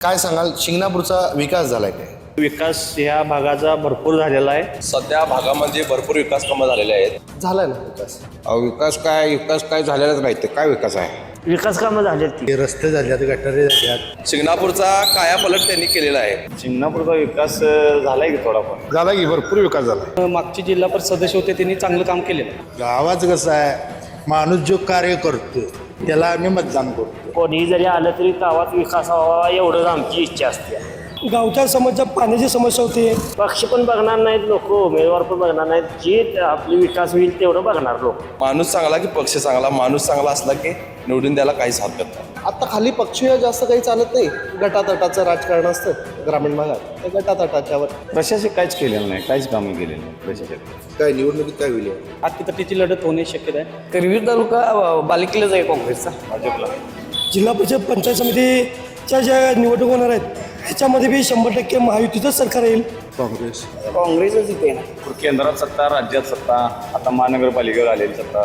काय सांगाल, शिंगणापूरचा विकास झालाय काय? विकास या भागाचा भरपूर झालेला आहे. सध्या भागामध्ये भरपूर विकास कामं झालेले आहेत. झालाय ना विकास? विकास काय झालेलाच नाही. ते काय विकास आहे? विकास कामं झाली ती. रस्ते झाल्यात, गटारे झाल्यात. शिंगणापूरचा कायापालट त्यांनी केलेला आहे. शिंगणापूरचा विकास झालाय की थोडाफार. झाला की भरपूर विकास झाला. मागचे जिल्हा परिषद सदस्य होते त्यांनी चांगलं काम केलेलं. गावाचं कसं आहे, माणूस जो कार्य करतो त्याला आम्ही मतदान करतो. कोणी जरी आलं तरी गावात विकास व्हावा एवढंच आमची इच्छा असते. गावच्या समस्या, पाण्याची समस्या होती. पक्ष पण बघणार नाहीत लोक, उमेदवार पण बघणार नाहीत. जे आपली विकास होईल तेवढं बघणार लोक. माणूस चांगला की पक्ष चांगला, माणूस चांगला असला की निवडून द्यायला काहीच हरकत नाही. आता खाली पक्षीय जास्त काही चालत नाही. गटातटाचं राजकारण असतं ग्रामीण भागात, ते गटातटाच्यावर. प्रशासक काहीच केलेलं नाही, काहीच कामं केलेलं नाही प्रशासक. काय निवडणुकीत काय होईल? अतितटीची लढत होणे शक्यता आहे. करवीर तालुका बालेकिल्लाच आहे काँग्रेसचा. भाजपला जिल्हा परिषद पंचायत समितीच्या ज्या निवडणूक होणार आहेत ह्याच्यामध्ये बी 100% महायुतीचंच सरकार येईल. काँग्रेसच इथे ना. केंद्रात सत्ता, राज्यात सत्ता, आता महानगरपालिकेवर आलेली सत्ता.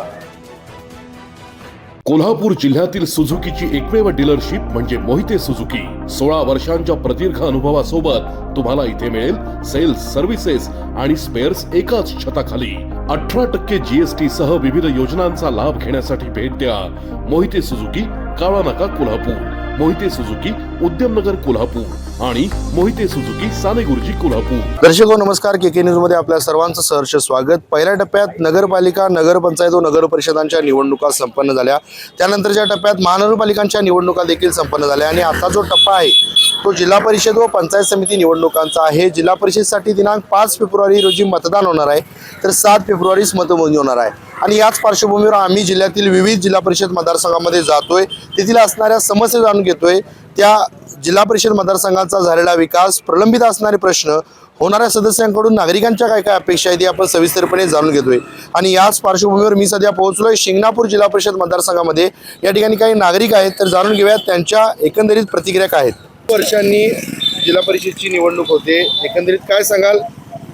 कोल्हापूर जिल्ह्यातील सुझुकीची एकमेव डीलरशिप म्हणजे मोहिते सुझुकी. 16 वर्षांच्या प्रदीर्घ अनुभवासोबत तुम्हाला इथे मिळेल सेल्स, सर्व्हिसेस आणि स्पेअर्स एकाच छताखाली. 18% GST सह विविध योजनांचा लाभ घेण्यासाठी भेट द्या. मोहिते सुझुकी, काळा नाका, कोल्हापूर. मोहिते सुझुकी, उद्यमनगर, कोल्हापूर आणि मोहिते सुझुकी, सानेगुरुजी, कोल्हापूर. दर्शको नमस्कार, KK न्यूज मध्ये आपल्या सर्वांचं सहर्ष स्वागत. पहिल्या टप्प्यात नगरपालिका, नगरपंचायत व नगर परिषदांच्या निवडणुका संपन्न झाल्या. त्यानंतरच्या टप्प्यात महानगरपालिकांच्या निवडणुका देखील संपन्न झाल्या आणि आता जो टप्पा आहे तो जिल्हा परिषद व पंचायत समिती निवडणुकांचा आहे. जिल्हा परिषदसाठी दिनांक 5 फेब्रुवारी रोजी मतदान होणार आहे, तर 7 फेब्रुवारीस मतमोजणी होणार आहे. आणि याच पार्श्वभूमीवर आम्ही जिल्ह्यातील विविध जिल्हा परिषद मतदारसंघामध्ये जातोय, तेथील असणाऱ्या समस्या जाणून घेतोय. त्या जिल्हा परिषद मतदारसंघाचा झालेला विकास, प्रलंबित असणारे प्रश्न, होणाऱ्या सदस्यांकडून नागरिकांच्या काय काय अपेक्षा आहेत, आपण सविस्तरपणे जाणून घेतोय. आणि याच पार्श्वभूमीवर मी सध्या पोहोचलोय शिंगणापूर जिल्हा परिषद मतदारसंघामध्ये. या ठिकाणी काही नागरिक आहेत, तर जाणून घेऊयात त्यांच्या एकंदरीत प्रतिक्रिया काय आहेत. वर्षांनी जिल्हा परिषदची निवडणूक होते, एकंदरीत काय सांगाल,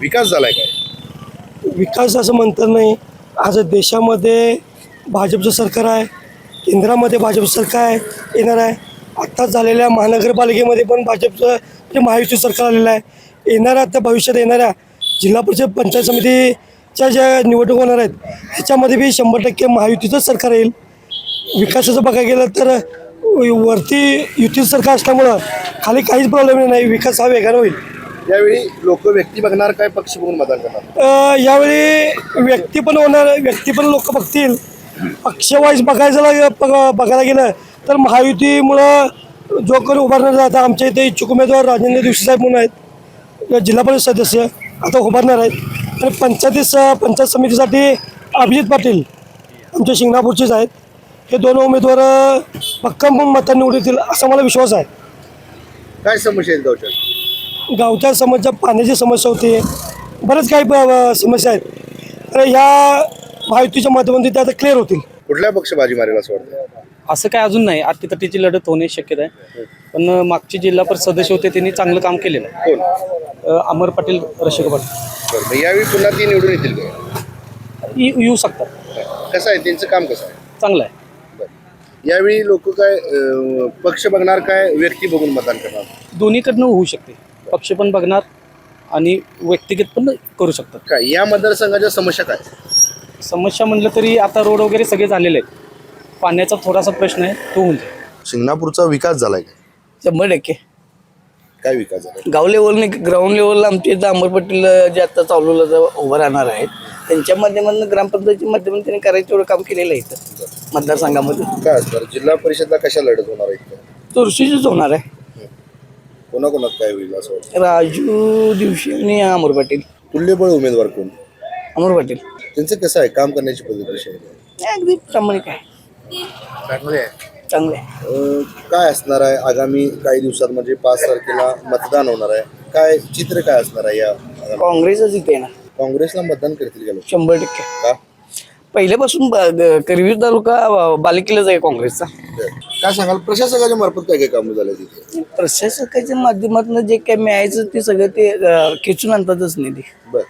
विकास झालाय काय? विकास असं म्हणतात नाही. आज देशामध्ये भाजपचं सरकार आहे, केंद्रामध्ये भाजप सरकार येणार आहे. आत्ताच झालेल्या महानगरपालिकेमध्ये पण भाजपचं जे महायुती सरकार आलेलं आहे. येणाऱ्या आता भविष्यात येणाऱ्या जिल्हा परिषद पंचायत समितीच्या ज्या निवडणूक होणार आहेत ह्याच्यामध्ये बी 100% महायुतीचंच सरकार येईल. विकासाचं बघायला गेलं तर वरती युती सरकार असल्यामुळं खाली काहीच प्रॉब्लेम नाही, विकास हा वेगानं होईल. यावेळी लोक व्यक्ती बघणार काय पक्ष बघून मतदान करणार? यावेळी व्यक्ती पण होणार, व्यक्ती पण लोक बघतील. पक्षवाईज बघायला गेलं तर महायुतीमुळं जो कोणी उभारणार जातं, आमच्या इथे इच्छुक उमेदवार राजेंद्र दिवशी साहेब म्हणून आहेत, जिल्हा परिषद सदस्य आता उभारणार आहेत. आणि पंचायत समितीसाठी अभिजित पाटील आमच्या शिंगणापूरचेच आहेत. हे दोन उमेदवार भक्कम मतांनी निवडून येतील असा मला विश्वास आहे. काय समस्या आहेत गावच्या? गावच्या समस्या, पाण्याची समस्या होती, बरेच काही समस्या आहेत. तर ह्या महायुतीच्या माध्यमातून त्या आता क्लिअर होतील. कुठल्या पक्ष बाजी मारेल असं वाटतं? असं काय अजून नाही. अतितटीची लढत होणे शक्यता आहे. पण मागचे जिल्हा परिषद सदस्य होते त्यांनी चांगलं काम केलेलं. कोण? अमर पाटील, रशक पाटील. बरं, मग यावेळी पुन्हा ती निवडून येतील का? येऊ शकतात. कसं आहे त्यांचं काम, कसं आहे? चांगलं आहे. यावेळी लोक काय पक्ष बघणार काय व्यक्ती बघून मतदान करणार? दोन्हीकडनं होऊ शकते. पक्ष पण बघणार आणि व्यक्तिगत पण करू शकतात. काय या मतदारसंघाच्या समस्या काय? समस्या म्हणलं तरी आता रोड वगैरे सगळे झालेले आहेत. पाण्याचा थोडासा प्रश्न आहे, तो होऊन जाईल. शिंगणापूरचा विकास झालाय का? 100%. काय विकास झाला? गाव लेवलने ग्राउंड लेवलला आमच्या इथं अमर पाटील जे आता चालवलं उभं राहणार आहेत त्यांच्या माध्यमातून, ग्रामपंचायतीच्या माध्यमातून त्यांनी करायचं तेवढं काम केलेलं आहे इथं मतदारसंघामध्ये. काय असणार जिल्हा परिषदला कशा लढत होणार आहे? चुरशीच होणार आहे. कोणाकोणात काय होईल असं वाटतं? राजू दिवशी आणि अमर पाटील. तुल्यबळ उमेदवार कोण? अमर पाटील त्यांचं कसं आहे काम करण्याची पद्धत कशी आहे? अगदी प्रामाणिक आहे, चांगले आहे. चांगलं आहे. काय असणार आहे आगामी काही दिवसात, म्हणजे 5 तारखेला मतदान होणार आहे, काय चित्र काय असणार आहे? या काँग्रेसच इथे ना. काँग्रेसला मतदान करतील का लोक? 100%. का? पहिल्यापासून करवीर तालुका बालेकिल्लाच आहे काँग्रेसचा. काय सांगाल, प्रशासकाच्या मार्फत काय काय कामं झाले तिथे? प्रशासकाच्या माध्यमातून जे काही मिळायचं ते सगळं ते खेचून आणतातच निधी. बर.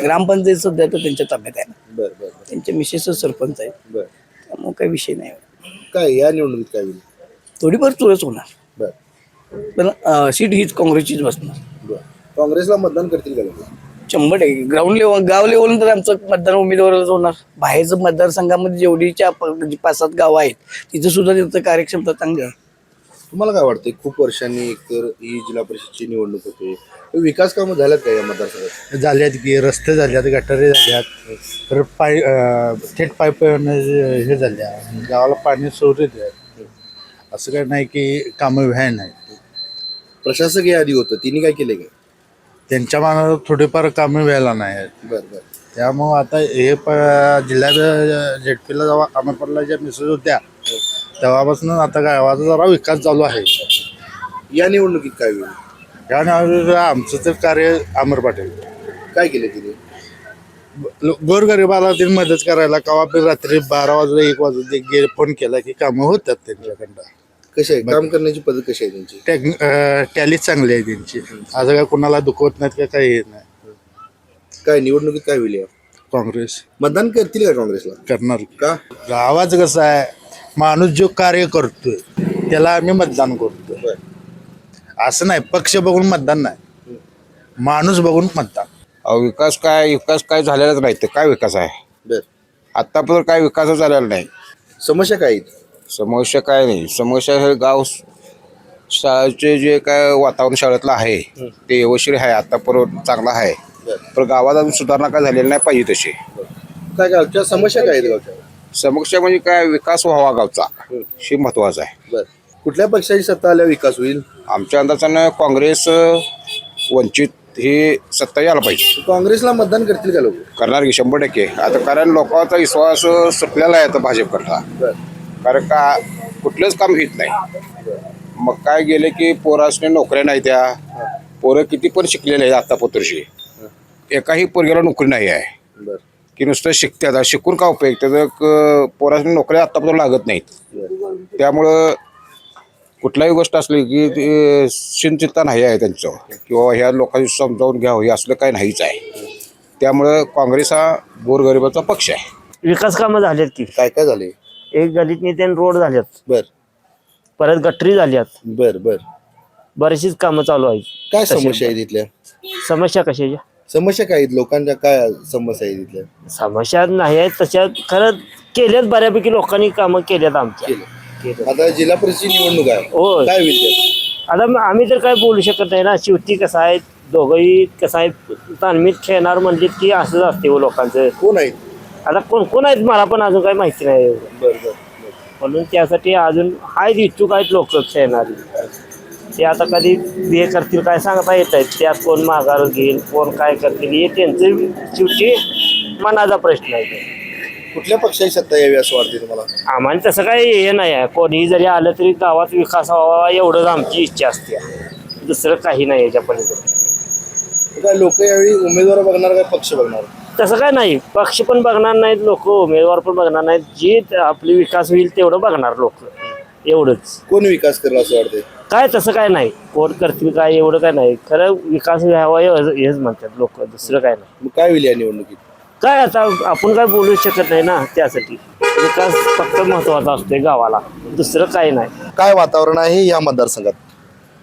ग्रामपंचायत सध्या तर त्यांच्या ताब्यात आहे ना. बर बर. त्यांच्या मिसेसच सरपंच आहेत, बर. त्यामुळे काही विषय नाही. काय या निवडणुकीत काय होईल? थोडीफार चुरस होणार. बर. पण सीट हीच काँग्रेसचीच बसणार. बरं. काँग्रेसला मतदान करतील का लोक? 100% ग्राउंड लेवल गाव लेवल तर आमचं मतदान उमेदवारच होणार. बाहेरचं मतदारसंघामध्ये जेवढीच्या 5-7 गावं आहेत तिथं सुद्धा त्यांचं कार्यक्षमता चांगली आहे. तुम्हाला काय वाटते, खूप वर्षांनी एकतर ही जिल्हा परिषदची निवडणूक होते, तर विकास कामं झाल्यात का या मतदारसंघात? झाल्यात की रस्ते झाल्यात, गटारे झाल्यात, तर थेट पाईप हे झाल्या, गावाला पाणी सोडत आहे. असं काय नाही की कामं व्हाय नाही. प्रशासक या आधी होतं, तिने काय केले का? त्यांच्या मनात थोडेफार कामं व्हायला नाही आहेत. बरं बरं. त्यामुळं आता हे जिल्ह्यात झेडपीला जेव्हा अमरपडला ज्या मिसळ होत्या तेव्हापासून आता गावाचा जरा विकास चालू आहे. या निवडणुकीत काय होईल? त्यामुळे आमचं तर कार्य अमर पाटील काय केले तिने? गोरगरिबाला ते मदत करायला कवा पण रात्री 12 वाजता 1 वाजता फोन केला की कामं होतात त्यांच्याकडं. कशी आहे काम करण्याची पद्धत, कशी आहे त्यांची? टॅली चांगली आहे त्यांची. असं काय कुणाला दुखवत नाहीत का काही हे नाही. काय निवडणुकीत काय होईल? काँग्रेस मतदान करतील का काँग्रेसला? करणार. का? गावाचं कसं आहे, माणूस जो कार्य करतोय त्याला आम्ही मतदान करतोय. असं नाही पक्ष बघून मतदान नाही, माणूस बघून मतदान. अहो विकास काय झालेलाच नाही. तर काय विकास आहे? बर. आत्तापर्यंत काय विकास झालेला नाही. समस्या काय आहेत? समस्या काय नाही. समस्या हे गाव शाळेचे जे काय वातावरण शाळेतलं आहे ते व्यवस्थित आहे, आतापर्यंत चांगलं आहे. पण गावात अजून सुधारणा काय झालेली नाही पाहिजे तशी. काय गावच्या समस्या काय आहेत गावच्या? समस्या म्हणजे काय, विकास व्हावा गावचा, हे महत्वाचं आहे. बर. कुठल्या पक्षाची सत्ता आल्यावर विकास होईल? आमच्या अंदाजानं काँग्रेस वंचित ही सत्ता यायला पाहिजे. काँग्रेसला मतदान करतील का लोक? करणार की 100%. आता कारण लोकांचा विश्वास सुटलेला आहे आता भाजपकडला. बर. कारण का कुठलंच काम घेत नाही. मग काय गेले की पोरासने नोकऱ्या नाही, त्या पोरं किती पण शिकलेले आहेत आता पोतरशी, एकाही पोरग्याला नोकरी नाही आहे. बर. की नुसतं शिकते. आता शिकून का उपयोग, त्याचं पोरासने नोकऱ्या आत्तापर्यंत लागत नाहीत. त्यामुळं कुठलाही गोष्ट असली की चिंता नाही आहे त्यांचं, किंवा ह्या लोकांनी समजावून घ्यावं हे असलं काही नाहीच आहे. त्यामुळं काँग्रेस हा गोरगरिबाचा पक्ष आहे. विकास कामं झालेत की, काय काय झाले? एक गलित नितीन रोड झाल्यात, बर परत गटरी झाल्यात, बर बर. बरीचशीच कामं चालू आहेत. काय समस्या आहेत इथल्या? समस्या कशाच्या? समस्या काय आहेत लोकांच्या, काय समस्या आहेत इथल्या? समस्या नाही आहेत तशा, खरं केल्यात बऱ्यापैकी लोकांनी कामं केल्यात आमच्या. आता जिल्हा परिषद निवडणूक आहे, होय. काय होईल त्यात? आता आम्ही तर काय बोलू शकत नाही ना. शेवटी कसं आहे, दोघंही कसं आहे, ताणमीत खेळणार म्हणलीत की असंच असते हो लोकांचं. कोण आहेत? आता कोण आहेत मला पण अजून काही माहिती नाही एवढं. बर बर. म्हणून त्यासाठी अजून आहेत इच्छुक आहेत लोक खेळणारी. ते आता कधी हे करतील काय सांगता येत आहेत. त्यात कोण माघार घेईल, कोण काय करतील, हे त्यांचं शेवटी मनाचा प्रश्न आहे. कुठल्या पक्षाची सत्ता यावी असं वाटते तुम्हाला? आम्हाला तसं काही हे नाही आहे. कोणीही जरी आलं तरी गावात विकास व्हावा एवढंच आमची इच्छा असते, दुसरं काही नाही याच्या पलीकडे. काय लोक यावेळी उमेदवार बघणार काय पक्ष बघणार? तसं काय नाही, पक्ष पण बघणार नाहीत लोक, उमेदवार पण बघणार नाहीत. जी आपली विकास होईल तेवढं बघणार लोक, एवढंच. कोण विकास करेल असं वाटतंय? काय तसं काय नाही, कोण करतील काय एवढं काय नाही. खरं विकास व्हावा हेच म्हणतात लोक, दुसरं काय नाही. मग काय होईल या निवडणुकीत? काय आता आपण काय बोलू शकत नाही ना. त्यासाठी विकास फक्त महत्वाचा असतोय गावाला, दुसरं काही नाही. काय वातावरण आहे या मतदारसंघात?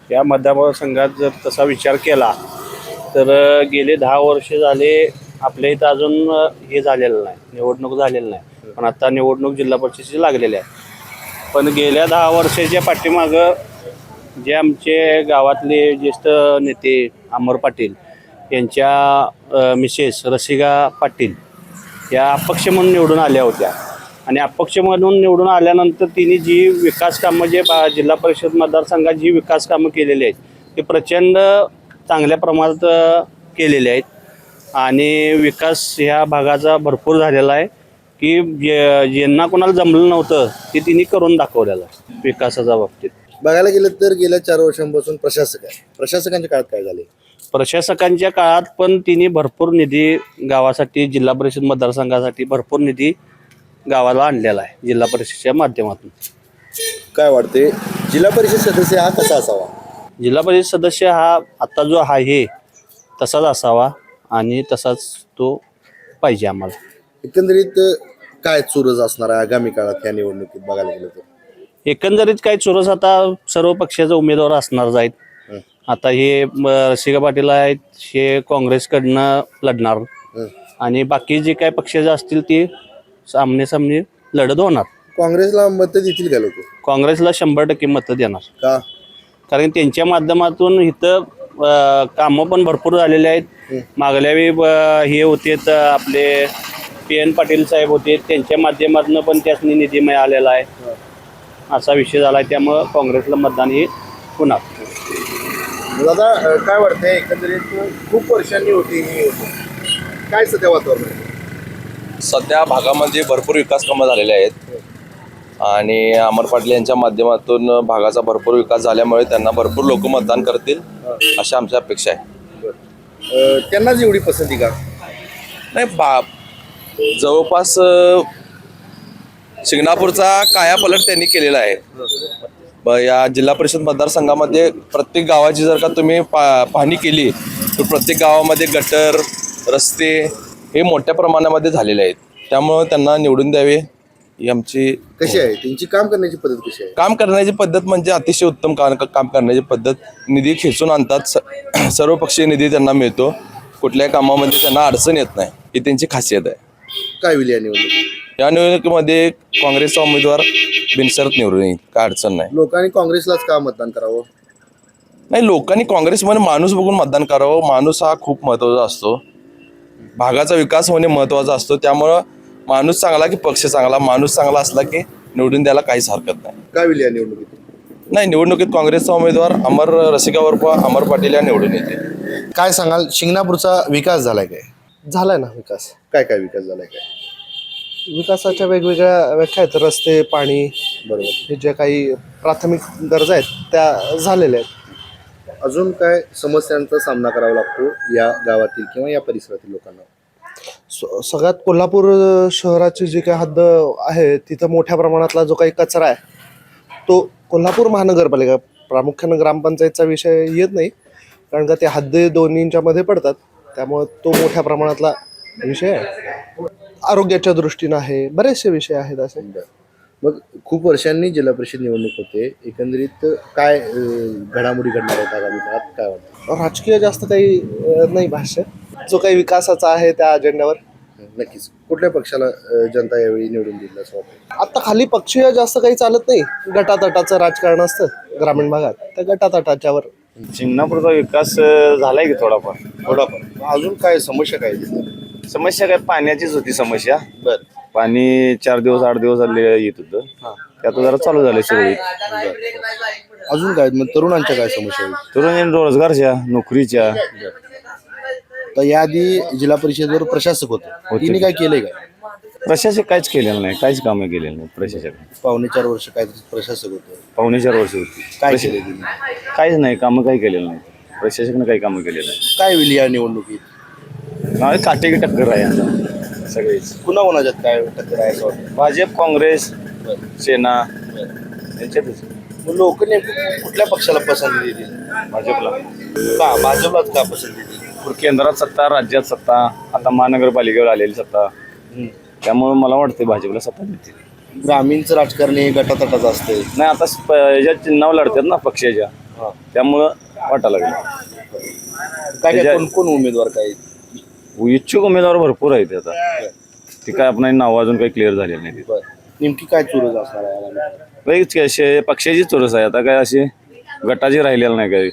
या मतदारसंघात जर तसा विचार केला तर गेले 10 वर्ष झाले आपल्या इथं अजून हे झालेलं नाही, निवडणूक झालेली नाही. पण आता निवडणूक जिल्हा परिषदेची लागलेली आहे. पण गेल्या 10 वर्षाच्या पाठीमागं जे आमचे गावातले ज्येष्ठ नेते अमर पाटील यांच्या मिसेस रसिका पाटील या अपक्ष म्हणून निवडून आल्या होत्या. आणि अपक्ष म्हणून निवडून आल्यानंतर तिने जी विकास कामं जे जिल्हा परिषद मतदारसंघात जी विकास कामं केलेली आहेत ते प्रचंड चांगल्या प्रमाणात केलेले आहेत. आणि विकास ह्या भागाचा भरपूर झालेला आहे की ज्यांना कोणाला जमलं नव्हतं ते तिने करून दाखवलेलं आहे विकासाच्या बाबतीत. बघायला गेलं तर गेल्या 4 वर्षांपासून प्रशासक आहे. प्रशासकांच्या काळात काय झाले? प्रशासकांच्या काळात पण तिने भरपूर निधी गावासाठी, जिल्हा परिषद मतदारसंघासाठी भरपूर निधी गावाला आणलेला आहे जिल्हा परिषदेच्या माध्यमातून. काय वाटते जिल्हा परिषद सदस्य हा कसा असावा? जिल्हा परिषद सदस्य हा आता जो आहे तसाच असावा आणि तसाच तो पाहिजे आम्हाला. एकंदरीत काय चुरस असणार आहे आगामी काळात या निवडणुकीत बघायला गेलं तर? एकंदरीत काय चुरस आता सर्व पक्षाचे उमेदवार असणार आहेत. आता हे रसिका पाटील आहेत, हे काँग्रेसकडनं लढणार आणि बाकी जे काय पक्षाचे असतील ते सामने लढत होणार. काँग्रेसला मत देतील का लोक? काँग्रेसला 100% मतं देणार. का? कारण त्यांच्या माध्यमातून इथं कामं पण भरपूर झालेले आहेत. मागल्या वेळी हे होते आपले PN पाटील साहेब होते, त्यांच्या माध्यमातून पण त्यासनी निधी मिळालेला आहे. असा विषय झाला आहे, त्यामुळं काँग्रेसला मतदान हे होणार. दादा काय वाटतंय, एकंदरीत खूप वर्षांनी होती ही काय सध्या वातावरण आहे? सध्या भागामध्ये भरपूर विकास कामं झालेले आहेत आणि अमर पाटील यांच्या माध्यमातून भागाचा भरपूर विकास झाल्यामुळे त्यांना भरपूर लोक मतदान करतील अशा आमच्या अपेक्षा आहे. त्यांनाच एवढी पसंती का? नाही, जवळपास शिंगणापूरचा कायापालट त्यांनी केलेला आहे. या जिल्हा परिषद मतदारसंघामध्ये प्रत्येक गावाची जर का तुम्ही पाहणी केली तर प्रत्येक गावामध्ये गटर, रस्ते हे मोठ्या प्रमाणामध्ये झालेले आहेत. त्यामुळं त्यांना निवडून द्यावे ही आमची. कशी आहे त्यांची काम करण्याची पद्धत? कशी आहे काम करण्याची पद्धत? म्हणजे अतिशय उत्तम काम करण्याची पद्धत. निधी खेचून आणतात, सर्वपक्षीय निधी त्यांना मिळतो, कुठल्याही कामामध्ये त्यांना अडचण येत नाही, ही त्यांची खासियत आहे. काय होईल या निवडणुकीत? या निवडणुकीमध्ये काँग्रेसचा उमेदवार बिनशर्त निवडून येईल, काय अडचण नाही. लोकांनी काँग्रेसलाच का मतदान करावं? नाही, लोकांनी काँग्रेसमध्ये माणूस बघून मतदान करावं. माणूस हा खूप महत्त्वाचा असतो, भागाचा विकास होणे महत्त्वाचा असतो. त्यामुळं माणूस चांगला की पक्ष चांगला, माणूस चांगला असला की निवडून द्यायला काहीच हरकत नाही. काय होईल या निवडणुकीत? नाही, निवडणुकीत काँग्रेसचा उमेदवार रसिका अमर पाटील या निवडून येते. काय सांगाल, शिंगणापूरचा विकास झालाय काय? झालाय ना विकास. काय काय विकास झालाय काय? विकासाच्या वेगवेगळ्या व्याख्या आहेत. रस्ते, पाणी, बरोबर, हे ज्या काही प्राथमिक गरजा आहेत त्या झालेल्या आहेत. अजून काय समस्यांचा सामना करावा लागतो या गावातील किंवा या परिसरातील लोकांना? सगळ्यात कोल्हापूर शहराची जी काही हद्द आहे तिथं मोठ्या प्रमाणातला जो काही कचरा आहे तो कोल्हापूर महानगरपालिका, प्रामुख्यानं ग्रामपंचायतचा विषय येत नाही कारण का ते हद्दी दोन्हींच्या मध्ये पडतात, त्यामुळे तो मोठ्या प्रमाणातला विषय आहे. आरोग्याच्या दृष्टीनं आहे, बरेचसे विषय आहेत असे. मग खूप वर्षांनी जिल्हा परिषद निवडणूक होते, एकंदरीत काय घडामोडी घडणार आहेत आगामी काळात, काय वाटतं? राजकीय जास्त काही नाही भाष्य, जो काही विकासाचा आहे त्या अजेंड्यावर. नक्कीच. कुठल्या पक्षाला जनता यावेळी निवडून दिलं असं वाटतं? आता खाली पक्षीय जास्त काही चालत नाही, गटातटाचं राजकारण असतं ग्रामीण भागात, त्या गटातटाच्यावर. शिंगणापूरचा विकास झालाय की थोडाफार. अजून काय समस्या काय दिसतात? समस्या काय, पाण्याचीच होती समस्या. बरं. पाणी 4 दिवस 8 दिवस झाले येत होतं, ते आता जरा चालू झालं सुरळीत. अजून काय मग तरुणांच्या काय समस्या आहेत? तरुण रोजगारच्या, नोकरीच्या. तर याआधी जिल्हा परिषदेवर प्रशासक होते, तिने काय केलंय काय? प्रशासक काहीच केलेलं नाही, काहीच कामं केलेलं नाही प्रशासक. 4.5 वर्ष काय प्रशासक होते, 4.5 वर्ष होती. काय केलंय तिने? काहीच नाही, कामं काही केलेलं नाही, प्रशासकनं काही कामं केलेलं नाही. काय होईल या निवडणुकीत? काटेकी टक्कर आहे आता सगळेच. पुन्हा कोणाच्यात काय टक्कर आहे असं वाटतं? भाजप, काँग्रेस, सेना यांच्यातच. मग लोक नेमकं कुठल्या पक्षाला पसंती देतील? भाजपला. का भाजपलाच का पसंती देतील? केंद्रात सत्ता, राज्यात सत्ता, आता महानगरपालिकेवर आलेली सत्ता, त्यामुळे मला वाटते भाजपला सत्ता देतील. ग्रामीणचं राजकारण हे गटातटाचं असतंय. नाही, आता याच्या चिन्हावर लढतात ना पक्षाच्या, त्यामुळं वाटायला लागलं. काय काय कोण उमेदवार काय इच्छुक उमेदवार भरपूर आहेत आता, ती काय आपण नाव अजून काही क्लिअर झालेलं नाही. नेमकी काय चुरस असणार आहे? पक्षाची चोरस आहे आता, काय अशी गटाची राहिलेलं नाही, काही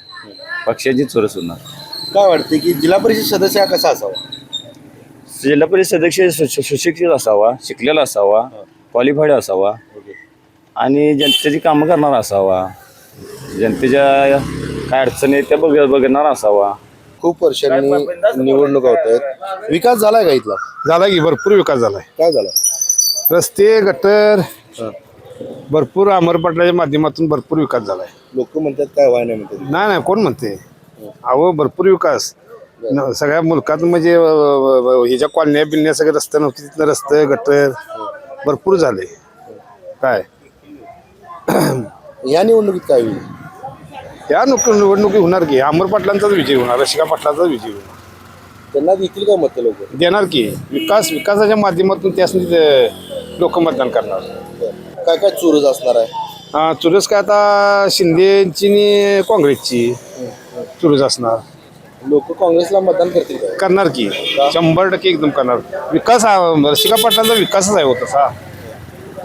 पक्षाची चोरस होणार. काय वाटते की जिल्हा परिषद सदस्य हा कसा असावा? जिल्हा परिषद सदस्य सुशिक्षित असावा, शिकलेला असावा, क्वालिफाईड असावा आणि जनतेची कामं करणारा असावा, जनतेच्या काय अडचणी आहेत त्या बघणारा असावा. खूप वर्षांनी निवडणुका होत आहेत, विकास झालाय का इथला? झाला की भरपूर विकास झालाय. काय झाला? रस्ते, गटर, भरपूर अमर पाटलाच्या माध्यमातून भरपूर विकास झालाय. लोक म्हणतात काय व्हाय नाही म्हणतात. नाही, कोण म्हणते? अहो भरपूर विकास सगळ्या मुलकात, म्हणजे ह्याच्या कॉलन्या बिलन्या सगळे रस्ते नव्हते, तिथलं रस्ते, गटर भरपूर झाले. काय या निवडणुकीत काय होईल? या निवडणुकी होणार की अमर पाटलांचाच विजय होणार, रसिका पाटलांचाच विजय होणार. त्यांना देतील का मत लोक? देणार की. विकासाच्या माध्यमातून त्यास लोक मतदान करणार. काय काय चोरस असणार आहे? चुरस काय आता शिंदेची आणि काँग्रेसची चुरस असणार. लोक काँग्रेसला मतदान करतील का? करणार की 100% एकदम करणार. विकास रसिका पाटलांचा विकासच आहे हो तसा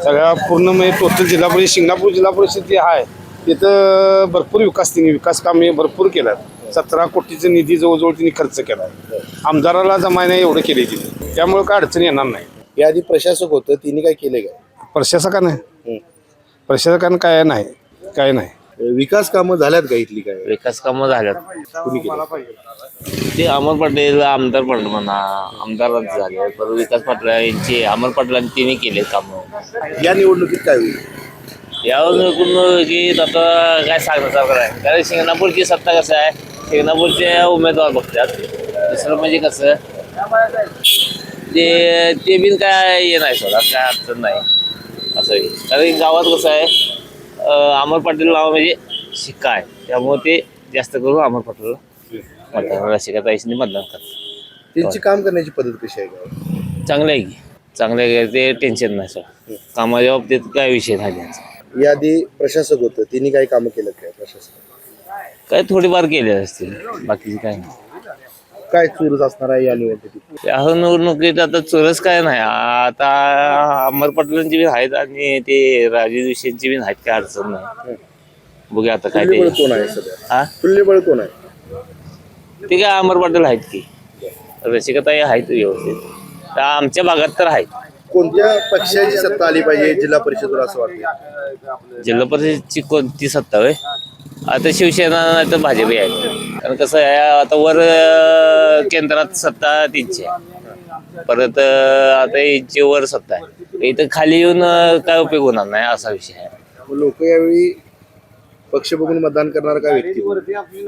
सगळ्या पूर्ण म्हणजे टोटल जिल्हा परिषद शिंगणापूर जिल्हा परिषद जे आहे तिथं भरपूर विकास कामे भरपूर केल्यात. 17 कोटीचा निधी जवळजवळ तिने खर्च केला. आमदाराला जमाय नाही एवढं केले तिने, त्यामुळे काय अडचण येणार नाही. याआधी प्रशासक होतं तिने काय केले का? प्रशासकानं काय नाही. विकास कामं झाल्यात का इथली काय? विकास कामं झाल्यात. कुणी केलं? ते अमर पटेल आमदार पटेल म्हणा आमदारांचे झाले, परत विकास पाटील यांचे अमर पाटलांनी तिने केले कामं. या निवडणुकीत काय होईल? यावर की आता काय सांगण्यासारखं आहे, कारण शिंगणापूरची सत्ता कसं आहे, शिंगणापूरचे उमेदवार बघतात. दुसरं म्हणजे कसं ते बिन काय हे नाही सोडा, काय अडचण नाही असं आहे. कारण गावात कसं आहे अमर पाटील नाव म्हणजे शिक्का आहे, त्यामुळे ते जास्त करून अमर पाटीलला मतदान रसिकाताईंनी मतदान करतात. त्यांची काम करण्याची पद्धत कशी आहे का? चांगलं आहे की चांगलं आहे, ते टेन्शन नाही सर. कामाच्या बाबतीत काय विषय नाही त्यांचा. याआधी प्रशासक होतं तिने काही कामं केलं काय? प्रशासक काय थोडीफार केले असतील, बाकीचे काय नाही. काय चुरस असणार आहे या निवडणुकीत? या निवडणुकीत आता चोरस काय नाही. आता अमर पाटलांची बी आहेत आणि ते राजू जोशींची बी आहेत, काय अडचण नाही. बघूया आता काय तुल्यबळ ते कोण आहे सध्या? हा तुल्यबळ कोण आहे? ते काय अमर पाटील आहेत की रसिकाताई आहेत व्यवस्थित. तर आमच्या भागात तर आहेत. कोणत्या पक्षाची सत्ता आली पाहिजे जिल्हा परिषदेवर असं वाटतं? जिल्हा परिषदची कोणती सत्ता होय? आता शिवसेना नाही तर भाजप आहे. कारण कसं आहे आता वर केंद्रात सत्ता त्यांची आहे, परत आता यांची वर सत्ता आहे. इथं खाली येऊन काय उपयोग होणार नाही असा विषय आहे. लोक यावेळी पक्ष बघून मतदान करणार का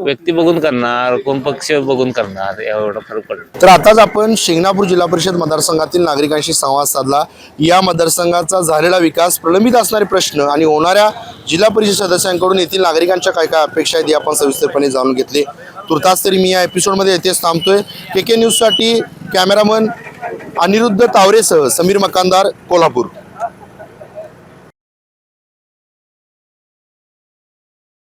व्यक्ती बघून करणार, कोण पक्ष बघून करणार, एवढा फरक पडतो. तर आताच आपण शिंगणापूर जिल्हा परिषद मतदारसंघातील नागरिकांशी संवाद साधला. या मतदारसंघाचा झालेला विकास, प्रलंबित असणारे प्रश्न आणि होणाऱ्या जिल्हा परिषद सदस्यांकडून येथील नागरिकांच्या काय काय अपेक्षा आहेत आपण सविस्तरपणे जाणून घेतले. तुर्तास तरी मी या एपिसोडमध्ये येथेच थांबतोय. KK न्यूजसाठी कॅमेरामन अनिरुद्ध तावरेसह समीर मकानदार, कोल्हापूर.